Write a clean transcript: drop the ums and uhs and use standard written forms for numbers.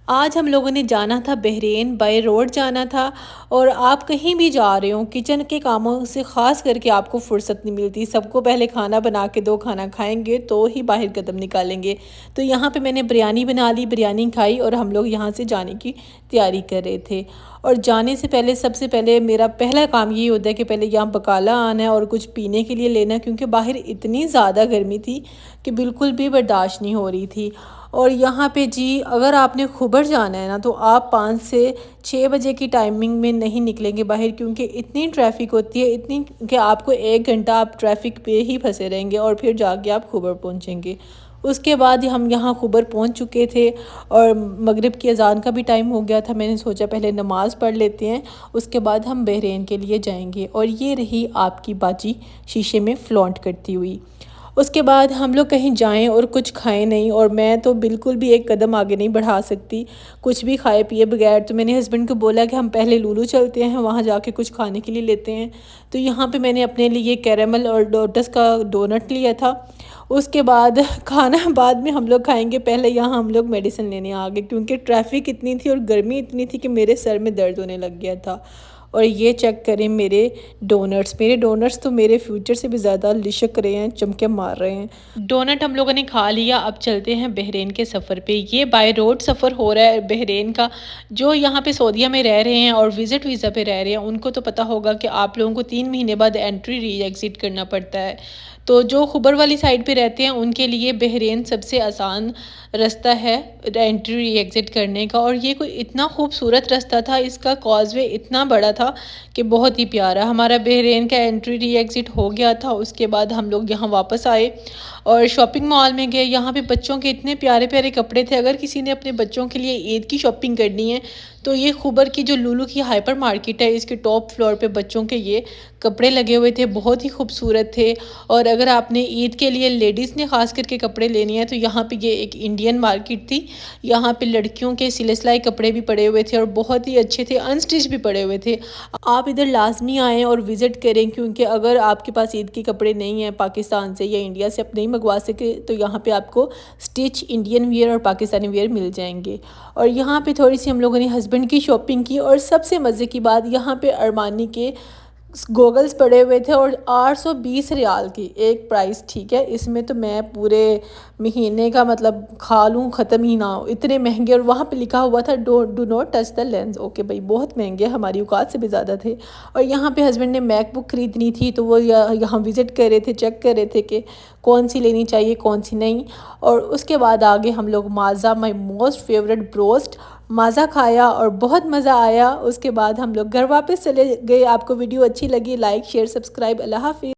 आज हम लोगों ने जाना था बहरीन, बाय रोड जाना था। और आप कहीं भी जा रहे हो, किचन के कामों से ख़ास करके आपको फ़ुर्सत नहीं मिलती। सबको पहले खाना बना के दो, खाना खाएंगे तो ही बाहर कदम निकालेंगे। तो यहाँ पे मैंने बिरयानी बना ली, बिरयानी खाई और हम लोग यहाँ से जाने की तैयारी कर रहे थे। और जाने से पहले सबसे पहले मेरा पहला काम ये होता है कि पहले यहाँ बकाला आना है और कुछ पीने के लिए लेना है, क्योंकि बाहर इतनी ज़्यादा गर्मी थी कि बिल्कुल भी बर्दाश्त नहीं हो रही थी। और यहाँ पे जी, अगर आपने खुबर जाना है ना, तो आप 5 से 6 बजे की टाइमिंग में नहीं निकलेंगे बाहर, क्योंकि इतनी ट्रैफिक होती है, इतनी कि आपको 1 घंटा आप ट्रैफिक पे ही फंसे रहेंगे और फिर जाके आप खुबर पहुँचेंगे। उसके बाद हम यहाँ खुबर पहुँच चुके थे और मगरिब की अज़ान का भी टाइम हो गया था। मैंने सोचा पहले नमाज़ पढ़ लेते हैं, उसके बाद हम बहरीन के लिए जाएंगे। और ये रही आपकी बाजी शीशे में फ्लॉन्ट करती हुई। उसके बाद हम लोग कहीं जाएं और कुछ खाएं नहीं, और मैं तो बिल्कुल भी एक कदम आगे नहीं बढ़ा सकती कुछ भी खाए पिए बगैर। तो मैंने हस्बैंड को बोला कि हम पहले लूलू चलते हैं, वहाँ जाके कुछ खाने के लिए लेते हैं। तो यहाँ पे मैंने अपने लिए कैरेमल और लोटस का डोनट लिया था। उसके बाद खाना बाद में हम लोग खाएंगे, पहले यहाँ हम लोग मेडिसिन लेने आ गए, क्योंकि ट्रैफिक इतनी थी और गर्मी इतनी थी कि मेरे सर में दर्द होने लग गया था। और ये चेक करें मेरे डोनट्स तो मेरे फ्यूचर से भी ज़्यादा लिशक रहे हैं, चमके मार रहे हैं। डोनट हम लोगों ने खा लिया। अब चलते हैं बहरीन के सफ़र पे। ये बाय रोड सफ़र हो रहा है बहरीन का। जो यहाँ पे सऊदीया में रह रहे हैं और विज़िट वीज़ा पे रह रहे हैं, उनको तो पता होगा कि आप लोगों को 3 महीने बाद एंट्री री एग्ज़िट करना पड़ता है। तो जो खुबर वाली साइड पे रहते हैं उनके लिए बहरीन सबसे आसान रास्ता है एंट्री एग्ज़िट करने का। और ये कोई इतना खूबसूरत रास्ता था, इसका कॉजवे इतना बड़ा था कि बहुत ही प्यारा। हमारा बहरीन का एंट्री री एग्ज़िट हो गया था। उसके बाद हम लोग यहाँ वापस आए और शॉपिंग मॉल में गए। यहाँ पे बच्चों के इतने प्यारे प्यारे कपड़े थे। अगर किसी ने अपने बच्चों के लिए ईद की शॉपिंग करनी है तो ये खुबर की जो लुलु की हाइपर मार्केट है, इसके टॉप फ्लोर पे बच्चों के ये कपड़े लगे हुए थे, बहुत ही खूबसूरत थे। और अगर आपने ईद के लिए लेडीज़ ने ख़ास करके कपड़े लेने हैं तो यहाँ पे ये एक इंडियन मार्केट थी। यहाँ पे लड़कियों के सिले सिलाई कपड़े भी पड़े हुए थे और बहुत ही अच्छे थे, अनस्टिच भी पड़े हुए थे। आप इधर लाजमी आएँ और विज़िट करें, क्योंकि अगर आपके पास ईद के कपड़े नहीं हैं पाकिस्तान से या इंडिया से आप नहीं मंगवा सके तो यहाँ पे आपको स्टिच इंडियन वियर और पाकिस्तानी वियर मिल जाएंगे। और यहाँ पे थोड़ी सी हम लोगों ने हस्बैंड की शॉपिंग की। और सबसे मज़े की बात, यहाँ पे अरमानी के गोगल्स पड़े हुए थे और 820 रियाल की एक प्राइस। ठीक है, इसमें तो मैं पूरे महीने का मतलब खा लूँ, ख़त्म ही ना हो, इतने महंगे। और वहाँ पे लिखा हुआ था do not touch the lens. Okay भाई, बहुत महंगे, हमारी औकात से भी ज़्यादा थे। और यहाँ पे हस्बैंड ने मैकबुक ख़रीदनी थी तो वो यहाँ विज़िट कर रहे थे, चेक कर रहे थे कि कौन सी लेनी चाहिए कौन सी नहीं। और उसके बाद आगे हम लोग Maaza, my most favourite broast, Maaza खाया और बहुत मज़ा आया। उसके बाद हम लोग घर वापस चले गए। आपको वीडियो अच्छी लगी, लाइक शेयर सब्सक्राइब। अल्लाह हाफ़िज़।